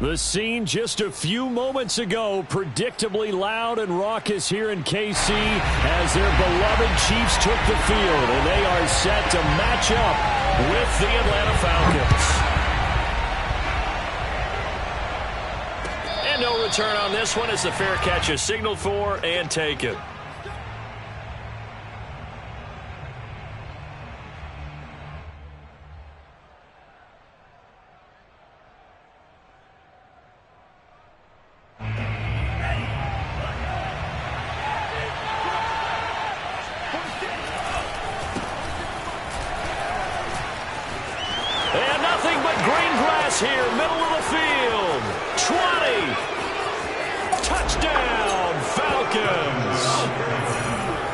The scene just a few moments ago, predictably loud and raucous here in KC as their beloved Chiefs took the field, and they are set to match up with the Atlanta Falcons. And no return on this one as the fair catch is signaled for and taken. Here, middle of the field, 20, touchdown, Falcons.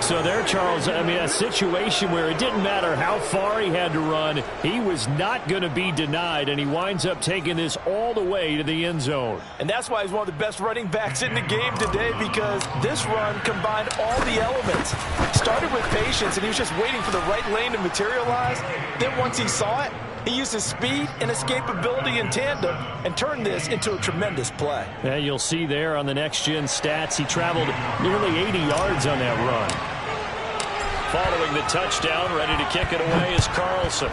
So there, Charles, I mean, a situation where it didn't matter how far he had to run, he was not going to be denied, and he winds up taking this all the way to the end zone. And that's why he's one of the best running backs in the game today, because this run combined all the elements. Started with patience, and he was just waiting for the right lane to materialize. Then once he saw it, he used his speed and escapability in tandem and turned this into a tremendous play. Yeah, you'll see there on the next-gen stats, he traveled nearly 80 yards on that run. Following the touchdown, ready to kick it away is Carlson.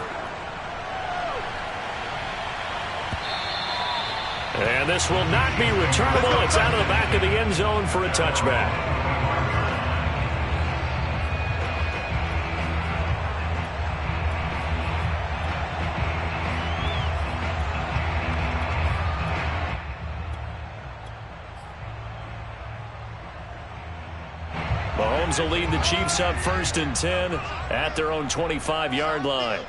And this will not be returnable. It's out of the back of the end zone for a touchback. Mahomes will lead the Chiefs up 1st and 10 at their own 25-yard line.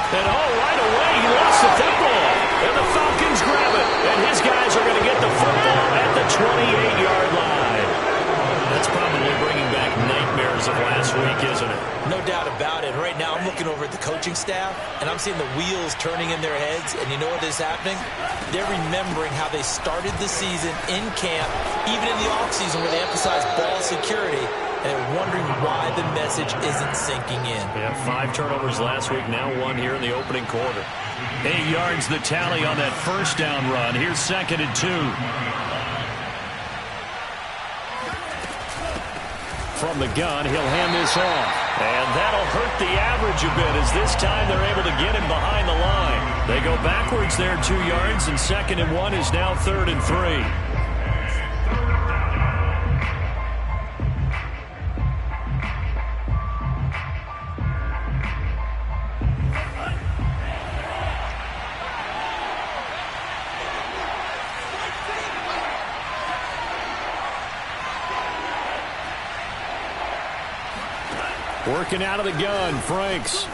And right away, he lost the football. And the Falcons grab it. And his guys are going to get the football at the 28-yard line. That's probably bringing back nightmares of last week, isn't it? No doubt about it. Right now, I'm looking over at the coaching staff, and I'm seeing the wheels turning in their heads. And you know what is happening? They're remembering how they started the season in camp, even in the offseason where they emphasized ball security, and they're wondering why the message isn't sinking in. Yeah, 5 turnovers last week, now 1 here in the opening quarter. 8 yards the tally on that first down run. Here's 2nd and 2. From the gun, he'll hand this off. And that'll hurt the average a bit as this time they're able to get him behind the line. They go backwards there 2 yards, and 2nd and 1 is now 3rd and 3. Working out of the gun, Franks.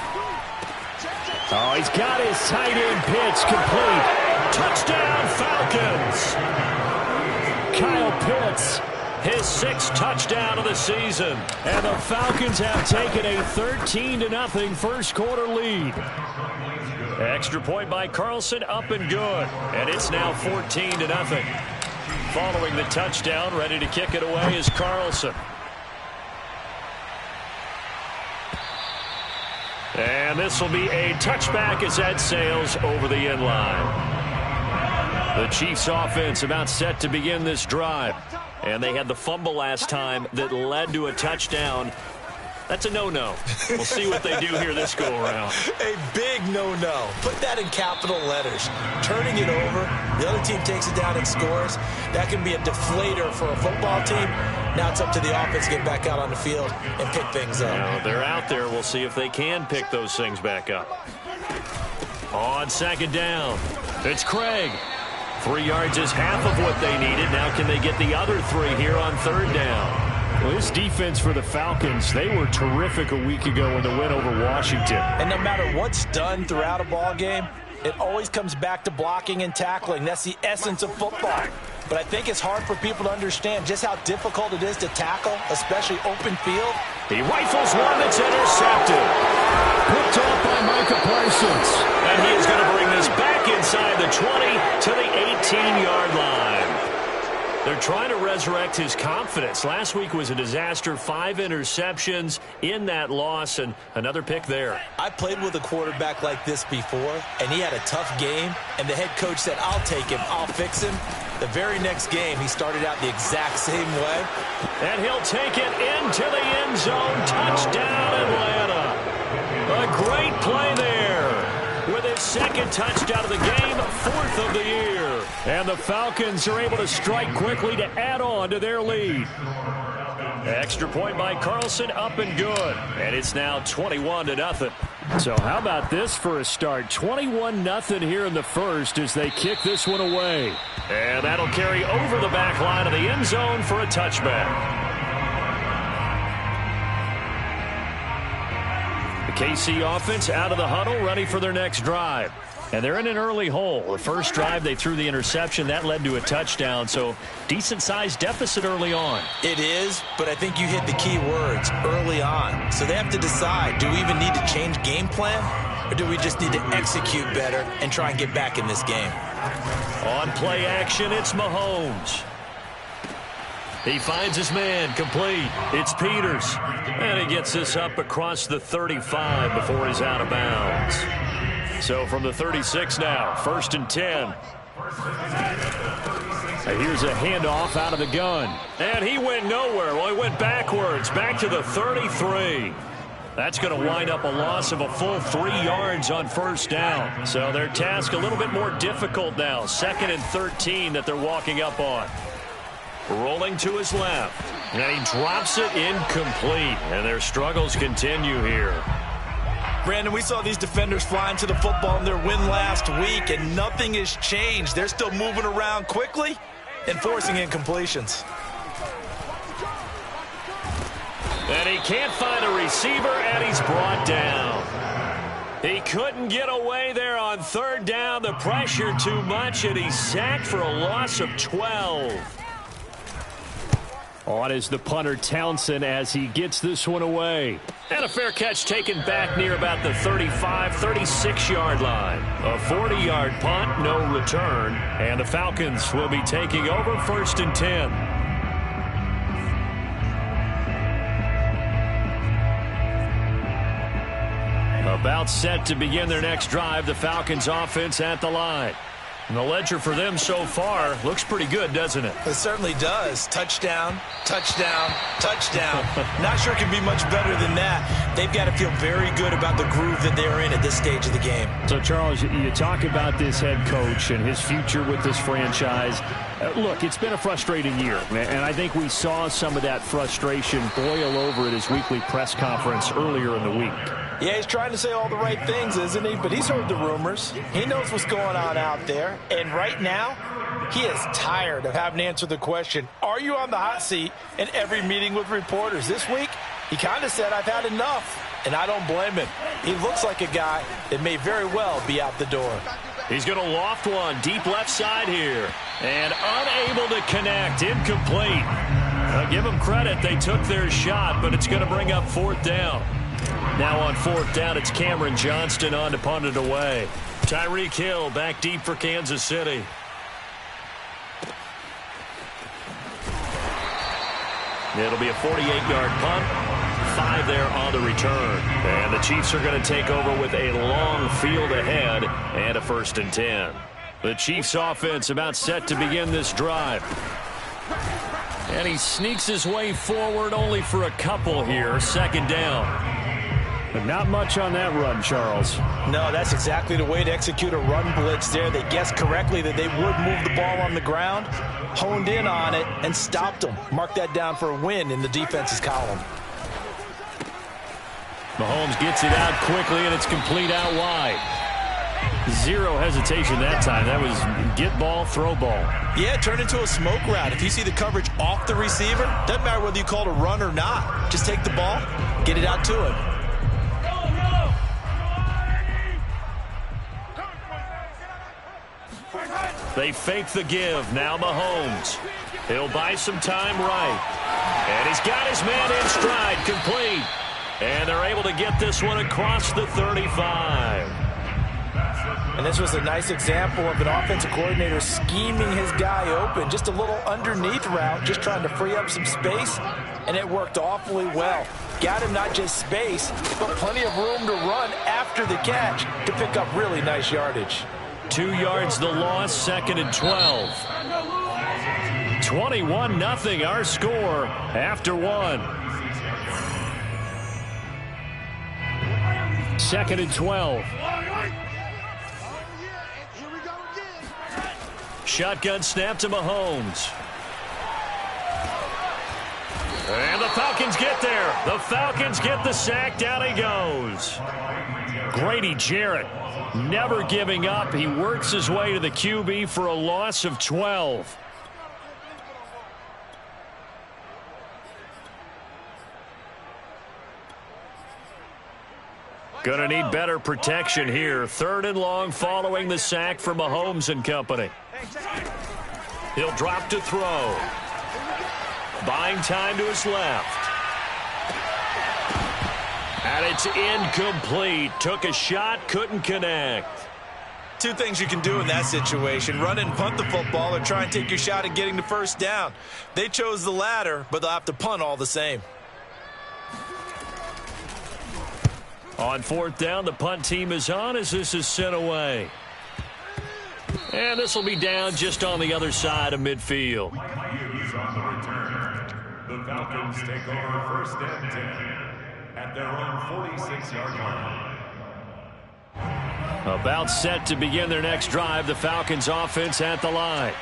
Oh, he's got his tight end pitch complete. Touchdown, Falcons. Kyle Pitts, his 6th touchdown of the season. And the Falcons have taken a 13-0 first quarter lead. Extra point by Carlson, up and good. And it's now 14-0. Following the touchdown, ready to kick it away is Carlson. And this will be a touchback as that sails over the end line. The Chiefs offense about set to begin this drive. And they had the fumble last time that led to a touchdown. That's a no-no. We'll see what they do here this go-around. A big no-no. Put that in capital letters. Turning it over, the other team takes it down and scores. That can be a deflator for a football team. Now it's up to the offense to get back out on the field and pick things up. Now, they're out there. We'll see if they can pick those things back up. On 2nd down, it's Craig. 3 yards is half of what they needed. Now can they get the other 3 here on 3rd down? Well, this defense for the Falcons, they were terrific a week ago in the win over Washington. And no matter what's done throughout a ball game, it always comes back to blocking and tackling. That's the essence of football. But I think it's hard for people to understand just how difficult it is to tackle, especially open field. He rifles one that's intercepted. Picked off by Micah Parsons. And he is going to bring this back inside the 20 to the 18-yard line. They're trying to resurrect his confidence. Last week was a disaster. 5 interceptions in that loss, and another pick there. I played with a quarterback like this before, and he had a tough game, and the head coach said, I'll take him, I'll fix him. The very next game, he started out the exact same way. And he'll take it into the end zone. Touchdown, Atlanta. A great play there. With his second touchdown of the game, 4th of the year. And the Falcons are able to strike quickly to add on to their lead. Extra point by Carlson, up and good. And it's now 21-0. So how about this for a start? 21-0 here in the first as they kick this one away. And that'll carry over the back line of the end zone for a touchback. KC offense out of the huddle, ready for their next drive. And they're in an early hole. The first drive, they threw the interception. That led to a touchdown, so decent-sized deficit early on. It is, but I think you hit the key words, early on. So they have to decide, do we even need to change game plan, or do we just need to execute better and try and get back in this game? On play action, it's Mahomes. He finds his man, complete. It's Peters. And he gets this up across the 35 before he's out of bounds. So from the 36 now, 1st and 10. Here's a handoff out of the gun. And he went nowhere. Well, he went backwards, back to the 33. That's going to wind up a loss of a full 3 yards on 1st down. So their task a little bit more difficult now. 2nd and 13 that they're walking up on. Rolling to his left. And he drops it incomplete. And their struggles continue here. Brandon, we saw these defenders flying to the football in their win last week, and nothing has changed. They're still moving around quickly and forcing incompletions. And he can't find a receiver, and he's brought down. He couldn't get away there on 3rd down. The pressure too much, and he's sacked for a loss of 12. On is the punter Townsend as he gets this one away. And a fair catch taken back near about the 35, 36-yard line. A 40-yard punt, no return. And the Falcons will be taking over 1st and 10. About set to begin their next drive, the Falcons offense at the line. And the ledger for them so far looks pretty good, doesn't it? It certainly does. Touchdown, touchdown, touchdown. Not sure it can be much better than that. They've got to feel very good about the groove that they're in at this stage of the game. So, Charles, you talk about this head coach and his future with this franchise. Look, it's been a frustrating year, and I think we saw some of that frustration boil over at his weekly press conference earlier in the week. Yeah, he's trying to say all the right things, isn't he? But he's heard the rumors. He knows what's going on out there. And right now, he is tired of having to answer the question, are you on the hot seat in every meeting with reporters? This week, he kind of said, I've had enough. And I don't blame him. He looks like a guy that may very well be out the door. He's going to loft one deep left side here. And unable to connect. Incomplete. Give them credit. They took their shot, but it's going to bring up 4th down. Now on 4th down, it's Cameron Johnston on to punt it away. Tyreek Hill back deep for Kansas City. It'll be a 48-yard punt. 5 there on the return. And the Chiefs are going to take over with a long field ahead and a 1st and 10. The Chiefs offense about set to begin this drive. And he sneaks his way forward only for a couple here. 2nd down. But not much on that run, Charles. No, that's exactly the way to execute a run blitz there. They guessed correctly that they would move the ball on the ground, honed in on it, and stopped them. Mark that down for a win in the defense's column. Mahomes gets it out quickly, and it's complete out wide. Zero hesitation that time. That was get ball, throw ball. Yeah, it turned into a smoke route. If you see the coverage off the receiver, doesn't matter whether you call it a run or not. Just take the ball, get it out to him. They fake the give. Now Mahomes. He'll buy some time right. And he's got his man in stride. Complete. And they're able to get this one across the 35. And this was a nice example of an offensive coordinator scheming his guy open. Just a little underneath route, just trying to free up some space, and it worked awfully well. Got him not just space, but plenty of room to run after the catch to pick up really nice yardage. 2 yards the loss, 2nd and 12. 21-0 our score after 1. 2nd and 12. Shotgun snap to Mahomes. And the Falcons get there. The Falcons get the sack. Down he goes. Grady Jarrett never giving up. He works his way to the QB for a loss of 12. Going to need better protection here. 3rd and long following the sack for Mahomes and company. He'll drop to throw. Buying time to his left. And it's incomplete. Took a shot, couldn't connect. 2 things you can do in that situation. Run and punt the football or try and take your shot at getting the first down. They chose the latter, but they'll have to punt all the same. On 4th down, the punt team is on as this is sent away. And this will be down just on the other side of midfield. The Falcons take over 1st and 10 at their own 46-yard line. About set to begin their next drive. The Falcons offense at the line.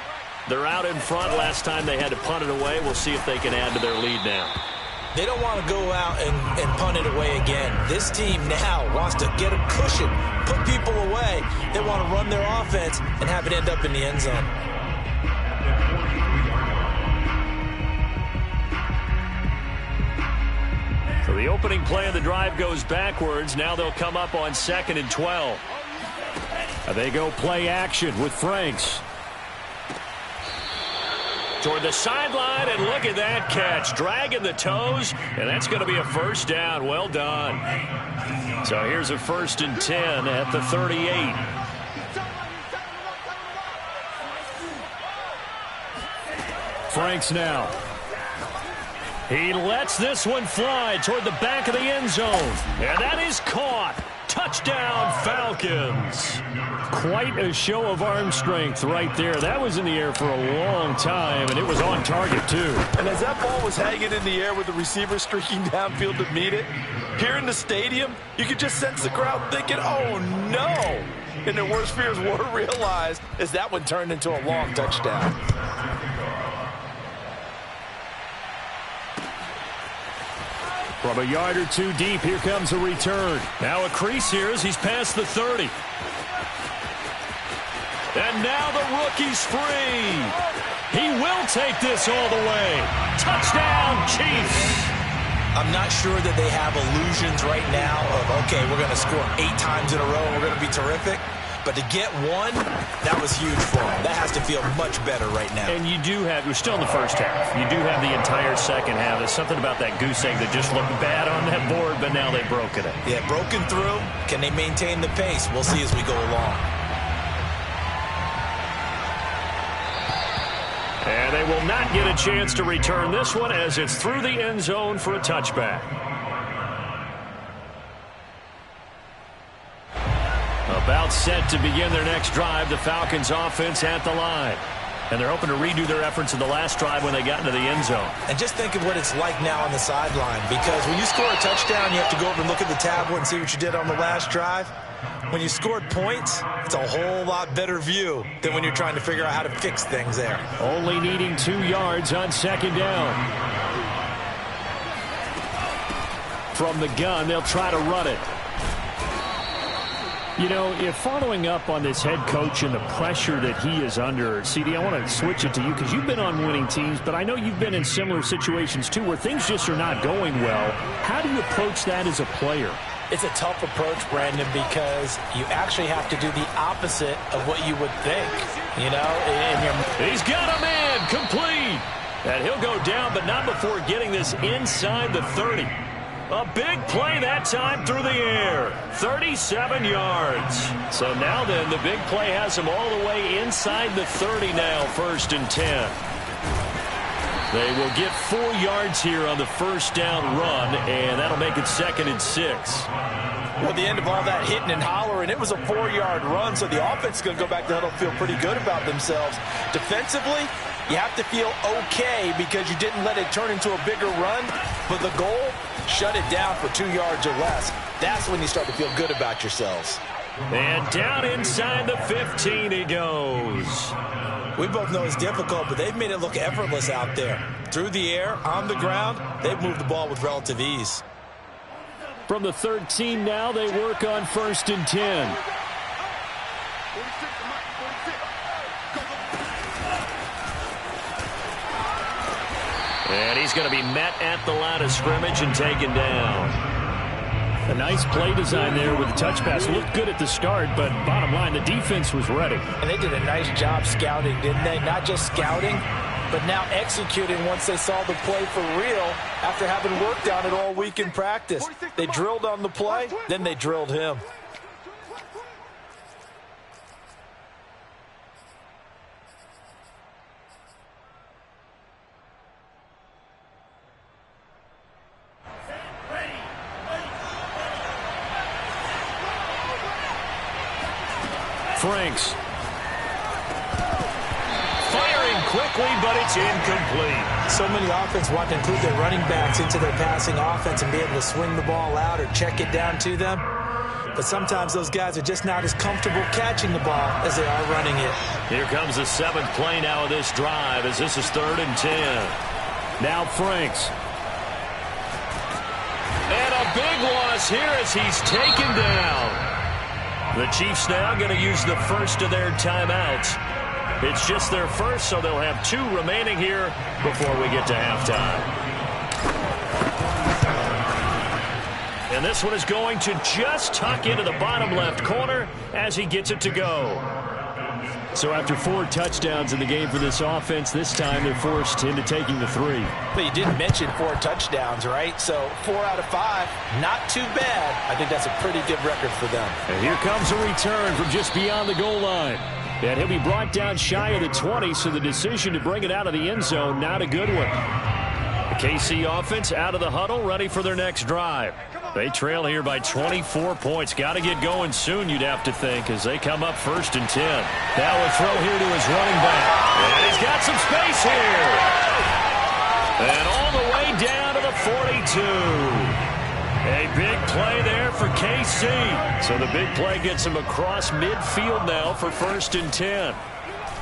They're out in front. Last time they had to punt it away. We'll see if they can add to their lead now. They don't want to go out and punt it away again. This team now wants to get a cushion, put people away. They want to run their offense and have it end up in the end zone. So the opening play of the drive goes backwards. Now they'll come up on 2nd and 12. They go play action with Franks. Toward the sideline, and look at that catch. Dragging the toes, and that's going to be a 1st down. Well done. So here's a 1st and 10 at the 38. Franks now. He lets this one fly toward the back of the end zone. And that is caught. Touchdown, Falcons. Quite a show of arm strength right there. That was in the air for a long time, and it was on target, too. And as that ball was hanging in the air with the receiver streaking downfield to meet it, here in the stadium, you could just sense the crowd thinking, oh, no. And their worst fears were realized as that one turned into a long touchdown. From a yard or 2 deep, here comes a return. Now a crease here as he's past the 30. And now the rookie's free. He will take this all the way. Touchdown, Chiefs. I'm not sure that they have illusions right now of, okay, we're going to score 8 times in a row and we're going to be terrific. But to get one, that was huge for them. That has to feel much better right now. And you do have, you're still in the first half. You do have the entire second half. There's something about that goose egg that just looked bad on that board, but now they've broken it. Yeah, broken through. Can they maintain the pace? We'll see as we go along. And they will not get a chance to return this one as it's through the end zone for a touchback. About set to begin their next drive, the Falcons offense at the line. And they're hoping to redo their efforts in the last drive when they got into the end zone. And just think of what it's like now on the sideline, because when you score a touchdown, you have to go over and look at the tablet and see what you did on the last drive. When you scored points, it's a whole lot better view than when you're trying to figure out how to fix things there. Only needing 2 yards on 2nd down. From the gun, they'll try to run it. You know, if following up on this head coach and the pressure that he is under, CD, I want to switch it to you because you've been on winning teams, but I know you've been in similar situations too where things just are not going well. How do you approach that as a player? It's a tough approach, Brandon, because you actually have to do the opposite of what you would think. You know, he's got a man complete. And he'll go down, but not before getting this inside the 30. A big play that time through the air. 37 yards. So now then, the big play has him all the way inside the 30 now, 1st and 10. They will get 4 yards here on the first down run, and that'll make it 2nd and 6. Well, at the end of all that hitting and hollering, it was a 4-yard run, so the offense is going to go back to huddle, feel pretty good about themselves. Defensively, you have to feel okay because you didn't let it turn into a bigger run, but the goal, shut it down for 2 yards or less. That's when you start to feel good about yourselves. And down inside the 15 he goes. We both know it's difficult, but they've made it look effortless out there. Through the air, on the ground, they've moved the ball with relative ease. From the 13 now, they work on 1st and 10. And he's going to be met at the line of scrimmage and taken down. A nice play design there with the touch pass. Looked good at the start, but bottom line, the defense was ready. And they did a nice job scouting, didn't they? Not just scouting, but now executing once they saw the play for real after having worked on it all week in practice. They drilled on the play, then they drilled him. Franks. Firing quickly, but it's incomplete. So many offense want to include their running backs into their passing offense and be able to swing the ball out or check it down to them. But sometimes those guys are just not as comfortable catching the ball as they are running it. Here comes the 7th play now of this drive as this is 3rd and 10. Now Franks. And a big loss here as he's taken down. The Chiefs now going to use the first of their timeouts. It's just their first, so they'll have 2 remaining here before we get to halftime. And this one is going to just tuck into the bottom left corner as he gets it to go. So after 4 touchdowns in the game for this offense, this time they're forced into taking the 3. But you didn't mention 4 touchdowns, right? So 4 out of 5, not too bad. I think that's a pretty good record for them. And here comes a return from just beyond the goal line. And he'll be brought down shy of the 20, so the decision to bring it out of the end zone, not a good one. The KC offense out of the huddle, ready for their next drive. They trail here by 24 points. Got to get going soon, you'd have to think, as they come up 1st and 10. Now a throw here to his running back. And he's got some space here. And all the way down to the 42. A big play there for KC. So the big play gets him across midfield now for 1st and 10.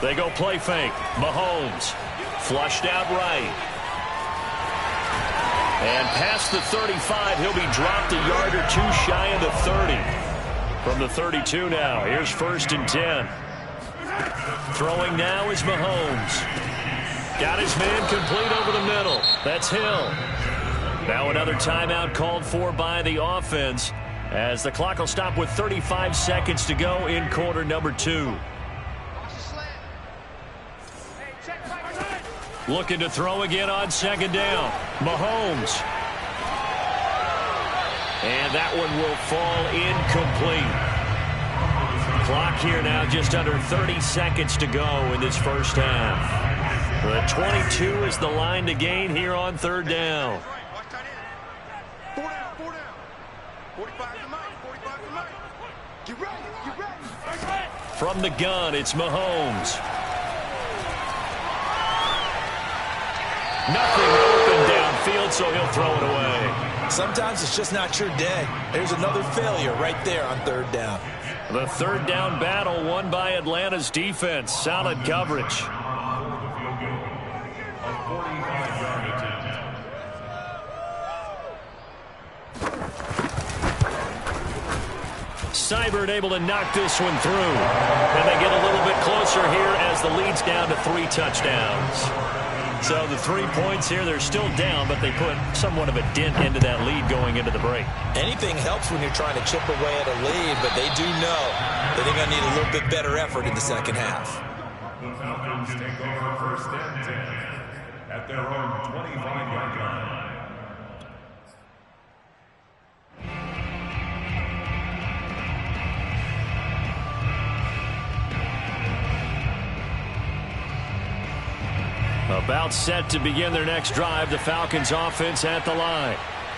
They go play fake. Mahomes flushed out right. And past the 35, he'll be dropped a yard or 2 shy of the 30. From the 32 now, here's 1st and 10. Throwing now is Mahomes. Got his man complete over the middle. That's Hill. Now another timeout called for by the offense as the clock will stop with 35 seconds to go in quarter number 2. Looking to throw again on 2nd down. Mahomes. And that one will fall incomplete. Clock here now just under 30 seconds to go in this first half. The 22 is the line to gain here on 3rd down. From the gun, it's Mahomes. Nothing open downfield, so he'll throw it away. Sometimes it's just not your day. There's another failure right there on 3rd down. The 3rd down battle won by Atlanta's defense. Solid coverage. Seibert able to knock this one through. And they get a little bit closer here as the lead's down to 3 touchdowns. So the 3 points here, they're still down, but they put somewhat of a dent into that lead going into the break. Anything helps when you're trying to chip away at a lead, but they do know that they're going to need a little bit better effort in the second half. The Falcons take over 1st and 10 at their own 25-yard line. About set to begin their next drive, the Falcons offense at the line.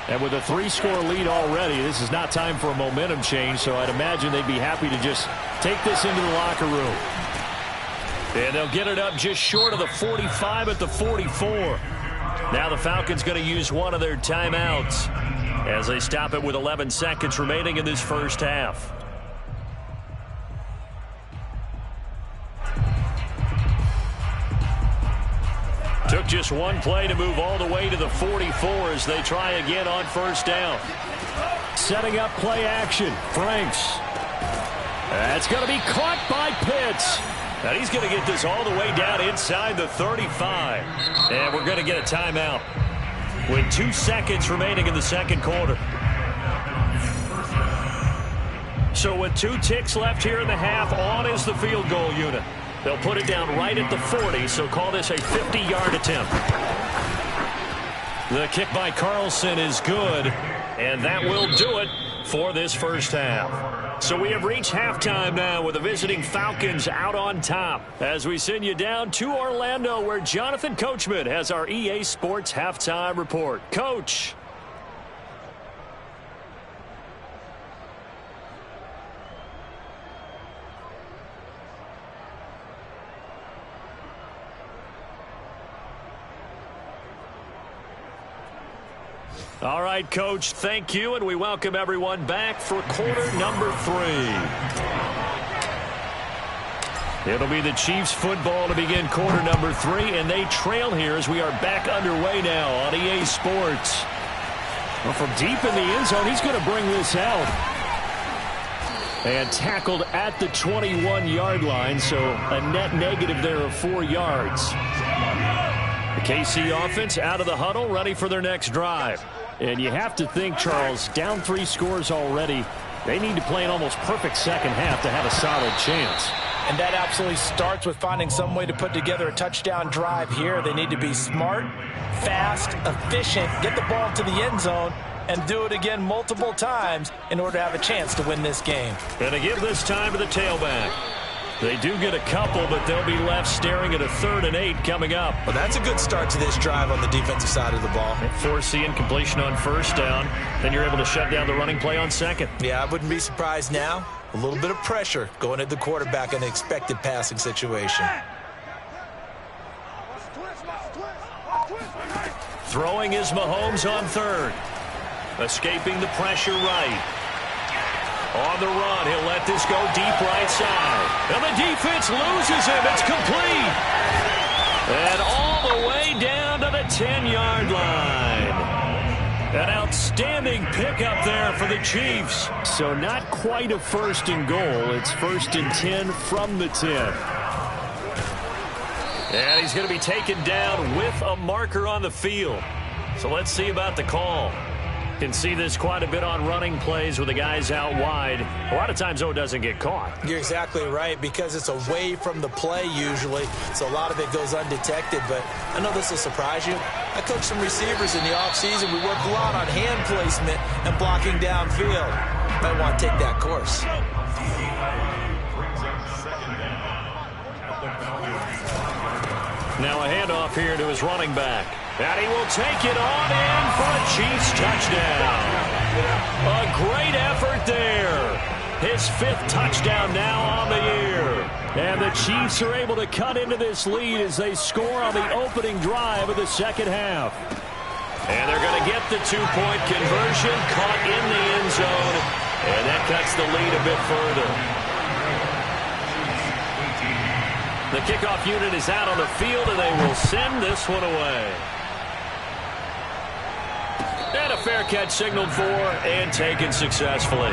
And with a 3-score lead already, this is not time for a momentum change, so I'd imagine they'd be happy to just take this into the locker room. And they'll get it up just short of the 45 at the 44. Now the Falcons going to use one of their timeouts as they stop it with 11 seconds remaining in this first half. Took just one play to move all the way to the 44 as they try again on first down. Setting up play action. Franks. That's going to be caught by Pitts. And he's going to get this all the way down inside the 35. And we're going to get a timeout with 2 seconds remaining in the second quarter. So with 2 ticks left here in the half, on is the field goal unit. They'll put it down right at the 40, so call this a 50-yard attempt. The kick by Carlson is good, and that will do it for this first half. So we have reached halftime now with the visiting Falcons out on top as we send you down to Orlando where Jonathan Coachman has our EA Sports halftime report. Coach. All right, Coach, thank you, and we welcome everyone back for quarter number 3. It'll be the Chiefs football to begin quarter number 3, and they trail here as we are back underway now on EA Sports. Well, from deep in the end zone, he's going to bring this out. And tackled at the 21-yard line, so a net negative there of 4 yards. The KC offense out of the huddle, ready for their next drive. And you have to think, Charles, down 3 scores already. They need to play an almost perfect second half to have a solid chance. And that absolutely starts with finding some way to put together a touchdown drive here. They need to be smart, fast, efficient, get the ball to the end zone, and do it again multiple times in order to have a chance to win this game. Going to give this time to the tailback. They do get a couple, but they'll be left staring at a 3rd and 8 coming up. Well, that's a good start to this drive on the defensive side of the ball. Forcing incompletion on first down. Then you're able to shut down the running play on second. Yeah, I wouldn't be surprised now. A little bit of pressure going at the quarterback in an expected passing situation. Throwing is Mahomes on 3rd. Escaping the pressure right. On the run, he'll let this go deep right side. And the defense loses him. It's complete. And all the way down to the 10-yard line. An outstanding pickup there for the Chiefs. So not quite a 1st and goal. It's 1st and 10 from the 10. And he's going to be taken down with a marker on the field. So let's see about the call. Can see this quite a bit on running plays with the guys out wide. A lot of times, though, it doesn't get caught. You're exactly right, because it's away from the play usually, so a lot of it goes undetected. But I know this will surprise you. I coached some receivers in the offseason. We work a lot on hand placement and blocking downfield. Might want to take that course. Now a handoff here to his running back. And he will take it on in for a Chiefs touchdown. A great effort there. His 5th touchdown now on the year. And the Chiefs are able to cut into this lead as they score on the opening drive of the second half. And they're going to get the 2-point conversion, caught in the end zone. And that cuts the lead a bit further. The kickoff unit is out on the field, and they will send this one away. And a fair catch signaled for and taken successfully.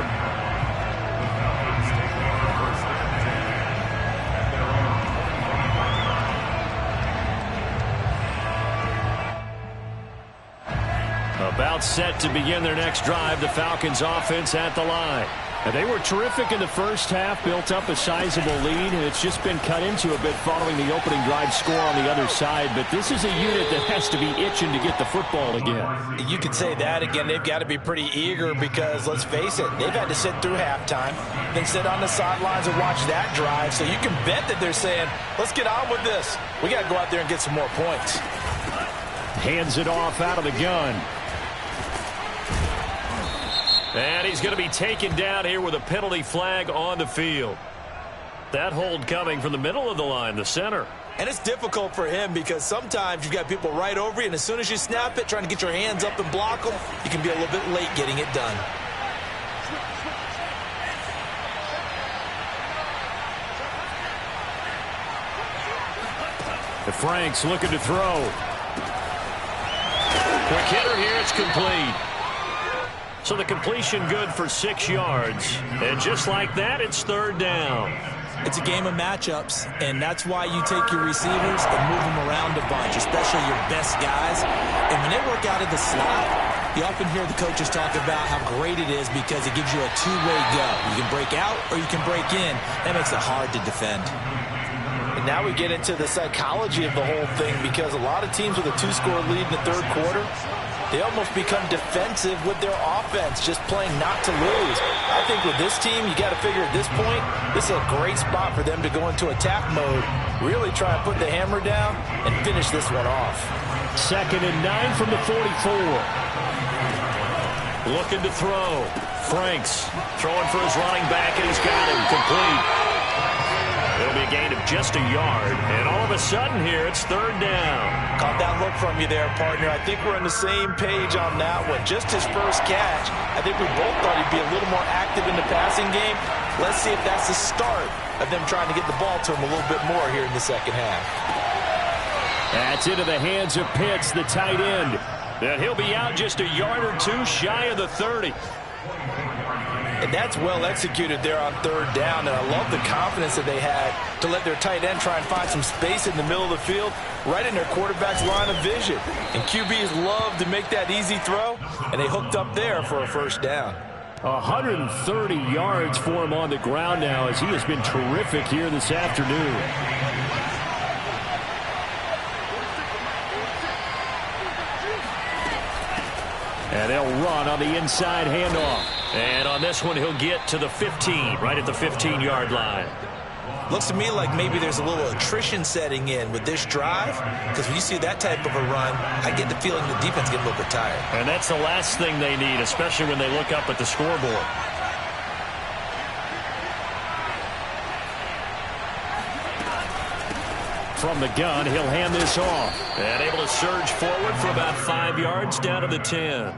About set to begin their next drive. The Falcons offense at the line. And they were terrific in the first half, built up a sizable lead, and it's just been cut into a bit following the opening drive score on the other side. But this is a unit that has to be itching to get the football again. You could say that again. They've got to be pretty eager because, let's face it, they've had to sit through halftime, then sit on the sidelines and watch that drive. So you can bet that they're saying, let's get on with this. We got to go out there and get some more points. Hands it off out of the gun. And he's going to be taken down here with a penalty flag on the field. That hold coming from the middle of the line, the center. And it's difficult for him because sometimes you've got people right over you, and as soon as you snap it, trying to get your hands up and block them, you can be a little bit late getting it done. The Franks looking to throw. Quick hitter here, it's complete. So the completion good for 6 yards. And just like that, it's third down. It's a game of matchups, and that's why you take your receivers and move them around a bunch, especially your best guys. And when they work out of the slot, you often hear the coaches talk about how great it is because it gives you a two-way go. You can break out or you can break in. That makes it hard to defend. And now we get into the psychology of the whole thing because a lot of teams with a 2-score lead in the third quarter, they almost become defensive with their offense, just playing not to lose. I think with this team, you got to figure at this point, this is a great spot for them to go into attack mode, really try and put the hammer down and finish this one off. 2nd and 9 from the 44. Looking to throw. Franks throwing for his running back, and he's got him complete. It'll be a gain of just a yard, and all of a sudden here, it's third down. Caught that look from you there, partner. I think we're on the same page on that one. Just his first catch, I think we both thought he'd be a little more active in the passing game. Let's see if that's the start of them trying to get the ball to him a little bit more here in the second half. That's into the hands of Pitts, the tight end. And he'll be out just a yard or two shy of the 30. And that's well executed there on third down. And I love the confidence that they had to let their tight end try and find some space in the middle of the field, right in their quarterback's line of vision. And QBs love to make that easy throw, and they hooked up there for a first down. 130 yards for him on the ground now as he has been terrific here this afternoon. And they'll run on the inside handoff. And on this one, he'll get to the 15, right at the 15-yard line. Looks to me like maybe there's a little attrition setting in with this drive, because when you see that type of a run, I get the feeling the defense get a little bit tired. And that's the last thing they need, especially when they look up at the scoreboard. From the gun, he'll hand this off. And able to surge forward for about 5 yards down to the 10.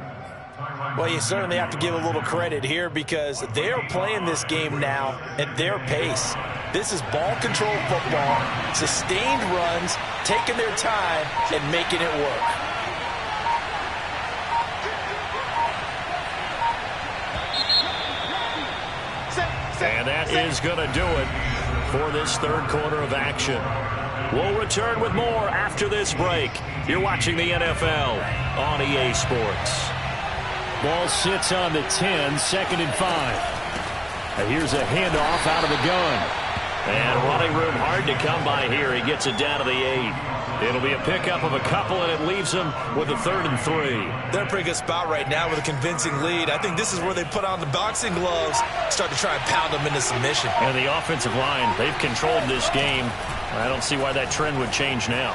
Well, you certainly have to give a little credit here because they're playing this game now at their pace. This is ball control football, sustained runs, taking their time and making it work. And that is going to do it for this third quarter of action. We'll return with more after this break. You're watching the NFL on EA Sports. Ball sits on the 10, 2nd and 5. And here's a handoff out of the gun. And running room hard to come by here. He gets it down to the 8. It'll be a pickup of a couple, and it leaves him with a 3rd and 3. They're in a pretty good spot right now with a convincing lead. I think this is where they put on the boxing gloves, start to try and pound them into submission. And the offensive line, they've controlled this game. I don't see why that trend would change now.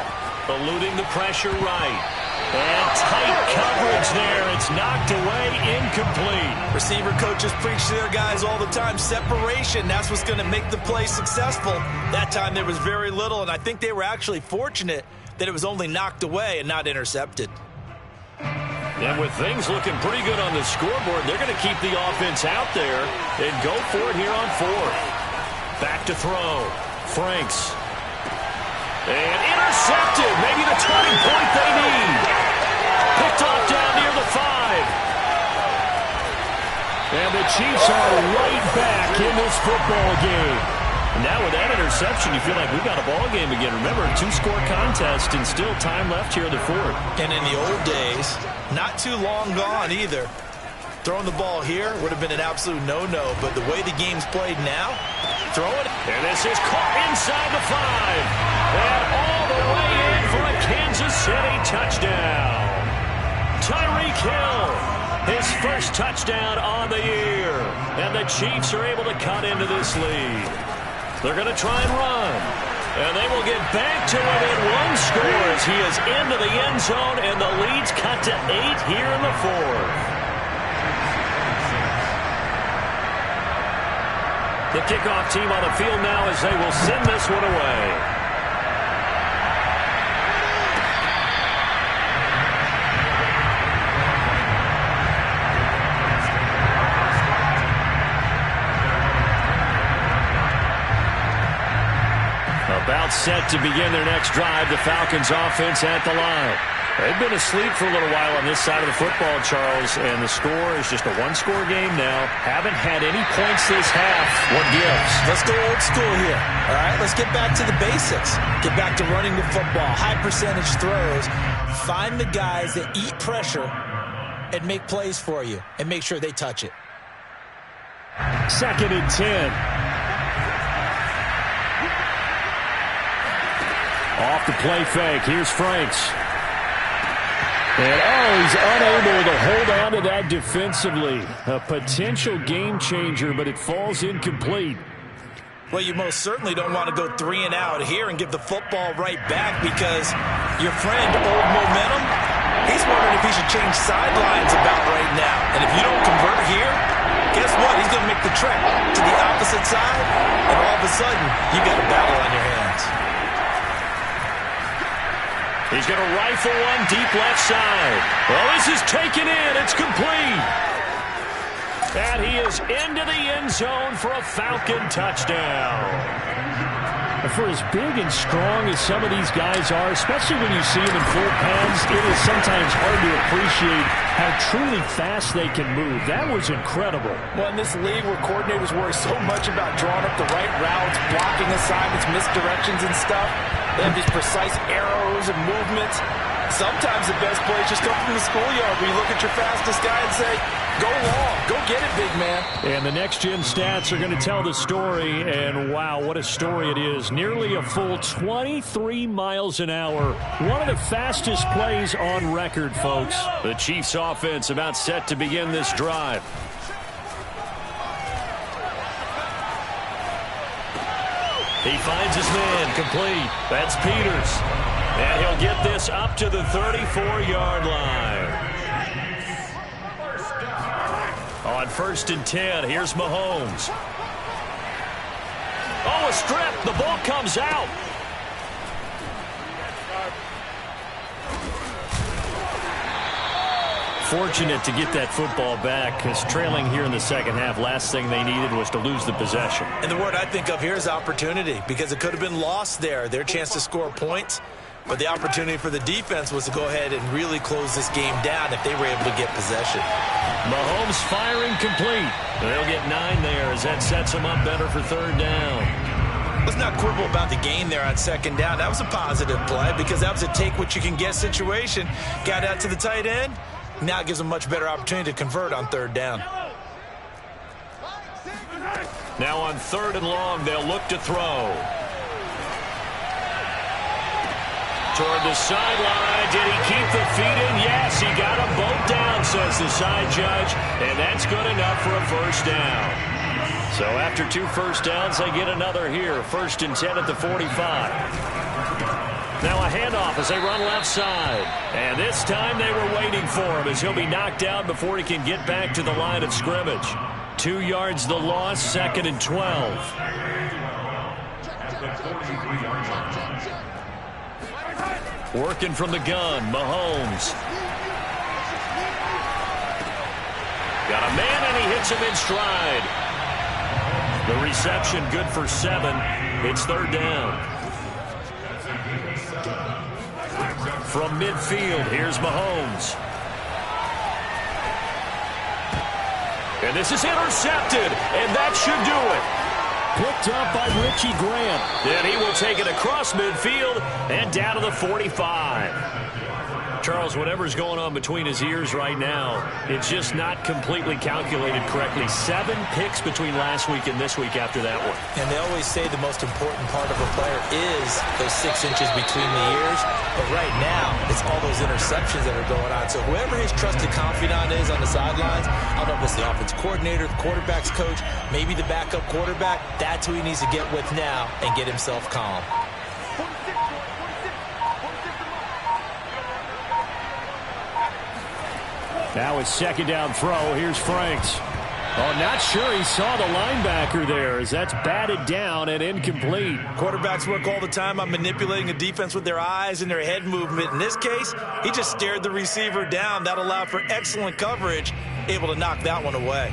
Eluding the pressure right. And tight coverage there. It's knocked away, incomplete. Receiver coaches preach to their guys all the time. Separation, that's what's going to make the play successful. That time there was very little, and I think they were actually fortunate that it was only knocked away and not intercepted. And with things looking pretty good on the scoreboard, they're going to keep the offense out there and go for it here on 4th. Back to throw. Franks. And intercepted. Maybe the turning point they need. Picked off down near the 5. And the Chiefs are right back in this football game. Now with that interception, you feel like we've got a ball game again. Remember, a two-score contest and still time left here in the fourth. And in the old days, not too long gone either, throwing the ball here would have been an absolute no-no. But the way the game's played now, throw it. And this is caught inside the 5. And all the way in for a Kansas City touchdown. Tyreek Hill, his first touchdown on the year. And the Chiefs are able to cut into this lead. They're going to try and run. And they will get back to within 1 score as he is into the end zone, and the lead's cut to 8 here in the fourth. The kickoff team on the field now as they will send this one away. About set to begin their next drive, the Falcons offense at the line. They've been asleep for a little while on this side of the football, Charles, and the score is just a one-score game now. Haven't had any points this half. What gives? Let's go old school here. All right, let's get back to the basics. Get back to running the football, high percentage throws. Find the guys that eat pressure and make plays for you and make sure they touch it. 2nd and 10. Off the play fake. Here's Franks. And, he's unable to hold on to that defensively. A potential game changer, but it falls incomplete. Well, you most certainly don't want to go 3 and out here and give the football right back because your friend, Old Momentum, he's wondering if he should change sidelines about right now. And if you don't convert here, guess what? He's going to make the trek to the opposite side, and all of a sudden, you got a battle on your hands. He's going to rifle one deep left side. Well, this is taken in. It's complete. And he is into the end zone for a Falcon touchdown. For as big and strong as some of these guys are, especially when you see them in full pads, it is sometimes hard to appreciate how truly fast they can move. That was incredible. Well, in this league where coordinators worry so much about drawing up the right routes, blocking assignments, misdirections and stuff, they have these precise arrows and movements. Sometimes the best plays just come from the schoolyard where you look at your fastest guy and say, go long, go get it, big man. And the next-gen stats are going to tell the story, and wow, what a story it is. Nearly a full 23 miles an hour. One of the fastest plays on record, folks. The Chiefs offense about set to begin this drive. He finds his man, complete. That's Peters. And he'll get this up to the 34-yard line. On 1st and 10, here's Mahomes. Oh, a strip. The ball comes out. Fortunate to get that football back, because trailing here in the second half, last thing they needed was to lose the possession. And the word I think of here is opportunity, because it could have been lost there, their chance to score points. But the opportunity for the defense was to go ahead and really close this game down if they were able to get possession. Mahomes firing complete. They'll get 9 there as that sets them up better for 3rd down. Let's not quibble about the gain there on 2nd down. That was a positive play because that was a take-what-you-can-get situation. Got out to the tight end. Now it gives them a much better opportunity to convert on 3rd down. Now on 3rd and long, they'll look to throw. Toward the sideline. Did he keep the feet in? Yes, he got them both down, says the side judge. And that's good enough for a 1st down. So after 2 first downs, they get another here. 1st and 10 at the 45. Now a handoff as they run left side. And this time they were waiting for him as he'll be knocked out before he can get back to the line of scrimmage. 2 yards the loss, 2nd and 12. Working from the gun, Mahomes. Got a man and he hits him in stride. The reception good for 7. It's 3rd down. From midfield, here's Mahomes. And this is intercepted, and that should do it. Picked up by Richie Grant. And he will take it across midfield and down to the 45. Charles, whatever's going on between his ears right now, it's just not completely calculated correctly. 7 picks between last week and this week after that one. And they always say the most important part of a player is those 6 inches between the ears. But right now, it's all those interceptions that are going on. So whoever his trusted confidant is on the sidelines, I don't know if it's the offense coordinator, the quarterback's coach, maybe the backup quarterback, that's who he needs to get with now and get himself calm. Now it's second down throw. Here's Franks. Oh, not sure he saw the linebacker there as that's batted down and incomplete. Quarterbacks work all the time on manipulating a defense with their eyes and their head movement. In this case, he just stared the receiver down. That allowed for excellent coverage, able to knock that one away.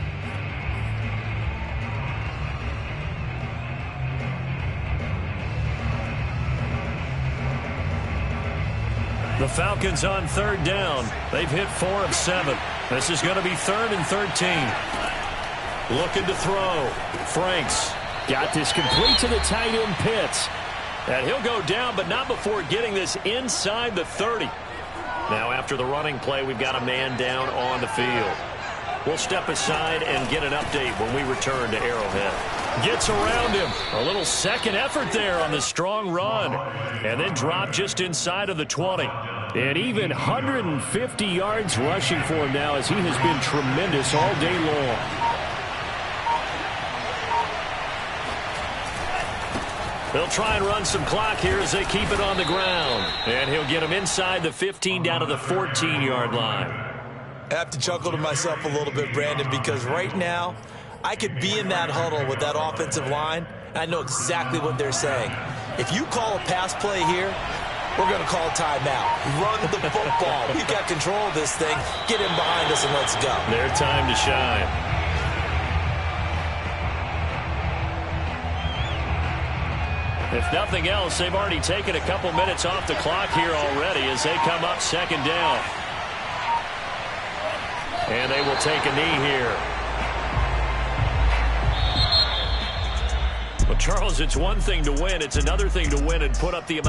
The Falcons on third down. They've hit 4 of 7. This is going to be 3rd and 13. Looking to throw. Franks got this complete to the tight end Pitts. And he'll go down, but not before getting this inside the 30. Now after the running play, we've got a man down on the field. We'll step aside and get an update when we return to Arrowhead. Gets around him. A little second effort there on the strong run. And then drop just inside of the 20. And even 150 yards rushing for him now as he has been tremendous all day long. They'll try and run some clock here as they keep it on the ground. And he'll get him inside the 15 down to the 14-yard line. I have to chuckle to myself a little bit, Brandon, because right now I could be in that huddle with that offensive line, and I know exactly what they're saying. If you call a pass play here, we're going to call a timeout. Run the football. We've got control of this thing. Get him behind us and let's go. Their time to shine. If nothing else, they've already taken a couple minutes off the clock here already as they come up second down. And they will take a knee here. Well, Charles, it's one thing to win. It's another thing to win and put up the amount.